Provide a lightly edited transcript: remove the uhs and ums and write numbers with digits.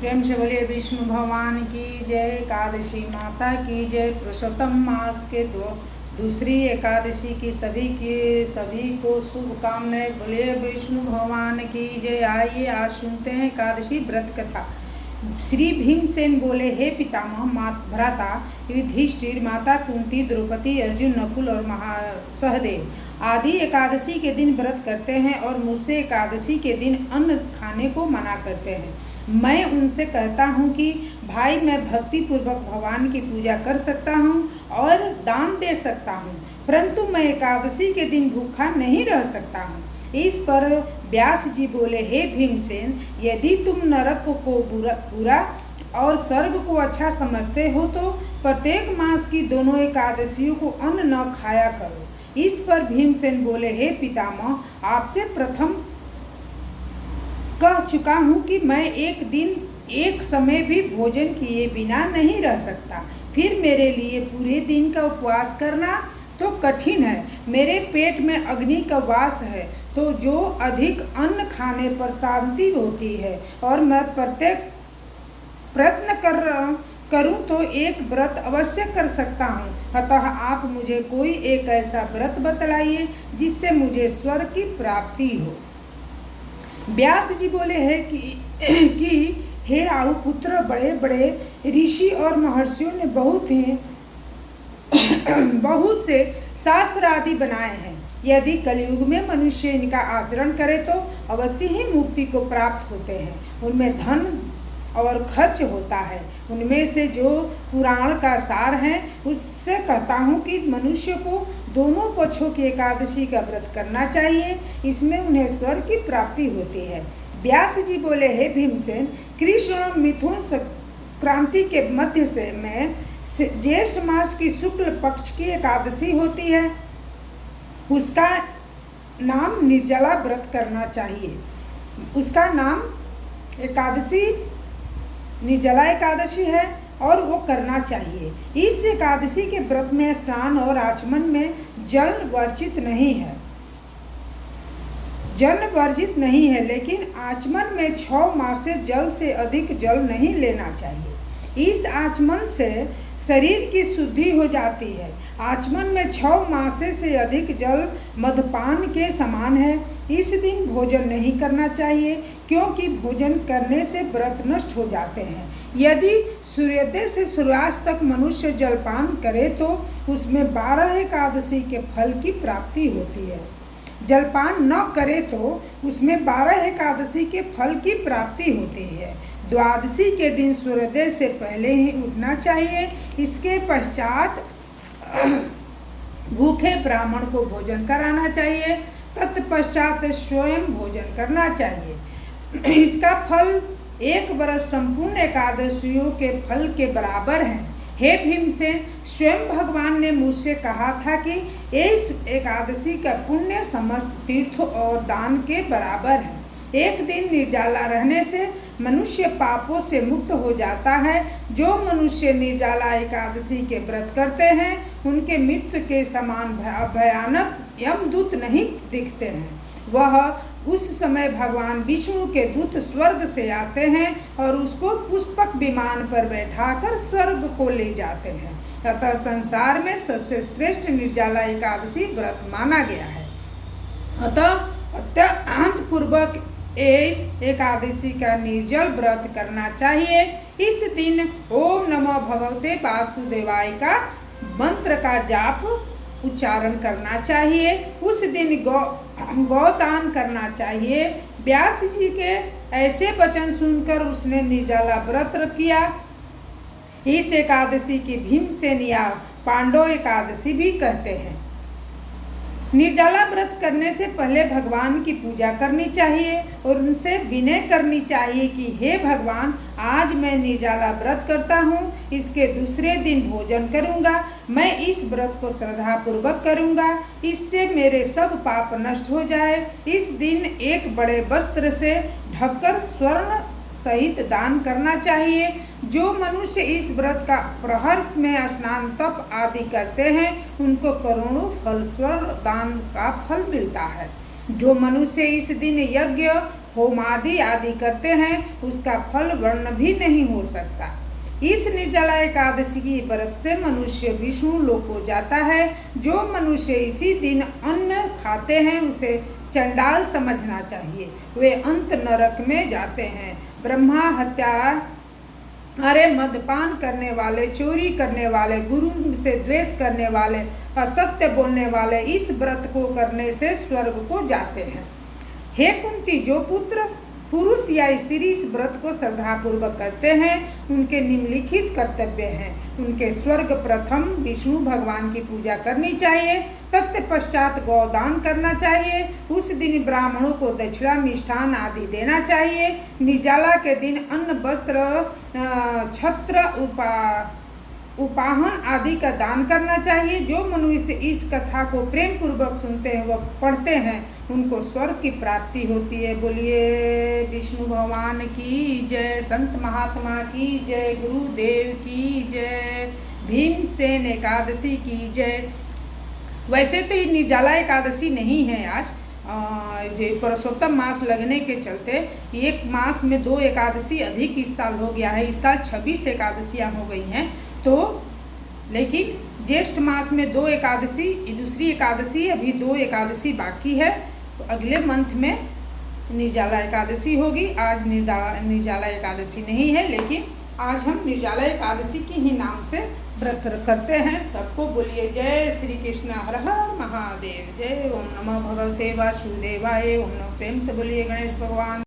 प्रेम से बोलिए विष्णु भगवान की जय। एकादशी माता की जय। पुरुषोत्तम मास के दूसरी एकादशी की सभी को शुभकामनाएं। बोलिए विष्णु भगवान की जय। आइए आज सुनते हैं एकादशी व्रत कथा। श्री भीमसेन बोले, हे पितामह भ्राता युधिष्ठिर, माता कुंती, द्रौपदी, अर्जुन, नकुल और सहदेव आदि एकादशी के दिन व्रत करते हैं और मुझसे एकादशी के दिन अन्न खाने को मना करते हैं। मैं उनसे कहता हूँ कि भाई, मैं भक्ति पूर्वक भगवान की पूजा कर सकता हूँ और दान दे सकता हूँ, परंतु मैं एकादशी के दिन भूखा नहीं रह सकता हूँ। इस पर व्यास जी बोले, हे भीमसेन, यदि तुम नरक को बुरा और स्वर्ग को अच्छा समझते हो तो प्रत्येक मास की दोनों एकादशियों को अन्न न खाया करो। इस पर भीमसेन बोले, हे पितामह, आपसे प्रथम कह चुका हूँ कि मैं एक दिन एक समय भी भोजन किए बिना नहीं रह सकता। फिर मेरे लिए पूरे दिन का उपवास करना तो कठिन है। मेरे पेट में अग्नि का वास है, तो जो अधिक अन्न खाने पर शांति होती है, और मैं प्रत्येक प्रयत्न करूं तो एक व्रत अवश्य कर सकता हूं। अतः आप मुझे कोई एक ऐसा व्रत बतलाइए जिससे मुझे स्वर्ग की प्राप्ति हो। व्यास जी बोले हैं कि हे आऊ पुत्र, बड़े बड़े ऋषि और महर्षियों ने बहुत से शास्त्र आदि बनाए हैं। यदि कलयुग में मनुष्य इनका आचरण करे तो अवश्य ही मुक्ति को प्राप्त होते हैं। उनमें धन और खर्च होता है। उनमें से जो पुराण का सार है उससे कहता हूँ कि मनुष्य को दोनों पक्षों की एकादशी का व्रत करना चाहिए। इसमें उन्हें स्वर्ग की प्राप्ति होती है। व्यास जी बोले, हे भीमसेन, कृष्ण और मिथुन क्रांति के मध्य से में ज्येष्ठ मास की शुक्ल पक्ष की एकादशी होती है। उसका नाम निर्जला व्रत करना चाहिए। उसका नाम एकादशी निर्जला एकादशी है और वो करना चाहिए। इस एकादशी के व्रत में स्नान और आचमन में जल वर्जित नहीं है, लेकिन आचमन में 6 मास से जल से अधिक जल नहीं लेना चाहिए। इस आचमन से शरीर की शुद्धि हो जाती है। आचमन में 6 मास से अधिक जल मदपान के समान है। इस दिन भोजन नहीं करना चाहिए, क्योंकि भोजन करने से व्रत नष्ट हो जाते हैं। यदि सूर्योदय से सूर्यास्त तक मनुष्य जलपान करे तो उसमें 12 एकादशी के फल की प्राप्ति होती है। जलपान न करे तो उसमें 12 एकादशी के फल की प्राप्ति होती है। द्वादशी के दिन सूर्योदय से पहले ही उठना चाहिए। इसके पश्चात भूखे ब्राह्मण को भोजन कराना चाहिए। तत्पश्चात स्वयं भोजन करना चाहिए। इसका फल 1 वर्ष संपूर्ण एकादशियों के फल के बराबर है। हे भीमसेन, स्वयं भगवान ने मुझसे कहा था कि इस एकादशी का पुण्य समस्त तीर्थ और दान के बराबर है। एक दिन निर्जला रहने से मनुष्य पापों से मुक्त हो जाता है। जो मनुष्य निर्जला एकादशी के व्रत करते हैं उनके मृत्यु के समान भयानक यमदूत नहीं दिखते हैं। वह उस समय भगवान विष्णु के दूत स्वर्ग से आते हैं और उसको पुष्पक विमान पर बैठाकर स्वर्ग को ले जाते हैं। अतः संसार में सबसे श्रेष्ठ निर्जला एकादशी व्रत माना गया है। अतः अत्यंत पूर्वक इस एकादशी का निर्जल व्रत करना चाहिए। इस दिन ओम नमो भगवते वासुदेवाय का मंत्र का जाप उच्चारण करना चाहिए। उस दिन गौदान करना चाहिए। व्यास जी के ऐसे वचन सुनकर उसने निर्जला व्रत किया। इस एकादशी की भीमसेन या पांडव एकादशी भी कहते हैं। निर्जला व्रत करने से पहले भगवान की पूजा करनी चाहिए और उनसे विनय करनी चाहिए कि हे भगवान, आज मैं निर्जला व्रत करता हूँ, इसके दूसरे दिन भोजन करूँगा। मैं इस व्रत को श्रद्धा पूर्वक करूँगा, इससे मेरे सब पाप नष्ट हो जाए। इस दिन एक बड़े वस्त्र से ढककर स्वर्ण सहित दान करना चाहिए। जो मनुष्य इस व्रत का प्रहर में स्नान तप आदि करते हैं उनको करोड़ों फल स्वर्ण दान का फल मिलता है। जो मनुष्य इस दिन यज्ञ होमादि आदि करते हैं उसका फल वर्ण भी नहीं हो सकता। इस निर्जला एकादशी की व्रत से मनुष्य विष्णु लोक को जाता है। जो मनुष्य इसी दिन अन्न खाते हैं उसे चंडाल समझना चाहिए, वे अंत नरक में जाते हैं। ब्रह्मा हत्या, अरे मदपान करने वाले, चोरी करने वाले, गुरु से द्वेष करने वाले, असत्य बोलने वाले इस व्रत को करने से स्वर्ग को जाते हैं। हे कुंती, जो पुत्र पुरुष या स्त्री इस व्रत को श्रद्धापूर्वक करते हैं उनके निम्नलिखित कर्तव्य हैं। उनके स्वर्ग प्रथम विष्णु भगवान की पूजा करनी चाहिए, तत्पश्चात गौदान करना चाहिए। उस दिन ब्राह्मणों को दक्षिणा, मिष्ठान आदि देना चाहिए। निर्जला के दिन अन्न, वस्त्र, छत्र, उपाहन आदि का दान करना चाहिए। जो मनुष्य इस कथा को प्रेम पूर्वक सुनते हैं व पढ़ते हैं उनको स्वर्ग की प्राप्ति होती है। बोलिए विष्णु भगवान की जय, संत महात्मा की जय, गुरुदेव की जय, भीमसेन एकादशी की जय। वैसे तो ये निर्जला एकादशी नहीं है आज, ये पुरुषोत्तम मास लगने के चलते एक मास में 2 एकादशी अधिक इस साल हो गया है। इस साल 26 एकादशियाँ हो गई हैं, तो लेकिन ज्येष्ठ मास में 2 एकादशी, दूसरी एकादशी अभी 2 एकादशी बाकी है, तो अगले मंथ में निर्जला एकादशी होगी। आज निर्जला एकादशी नहीं है, लेकिन आज हम निर्जला एकादशी की ही नाम से व्रत करते हैं। सबको बोलिए जय श्री कृष्ण, हर हर महादेव, जय। ओम नमः भगवते वासुदेवाय, ओम नमः, प्रेम से बोलिए गणेश भगवान।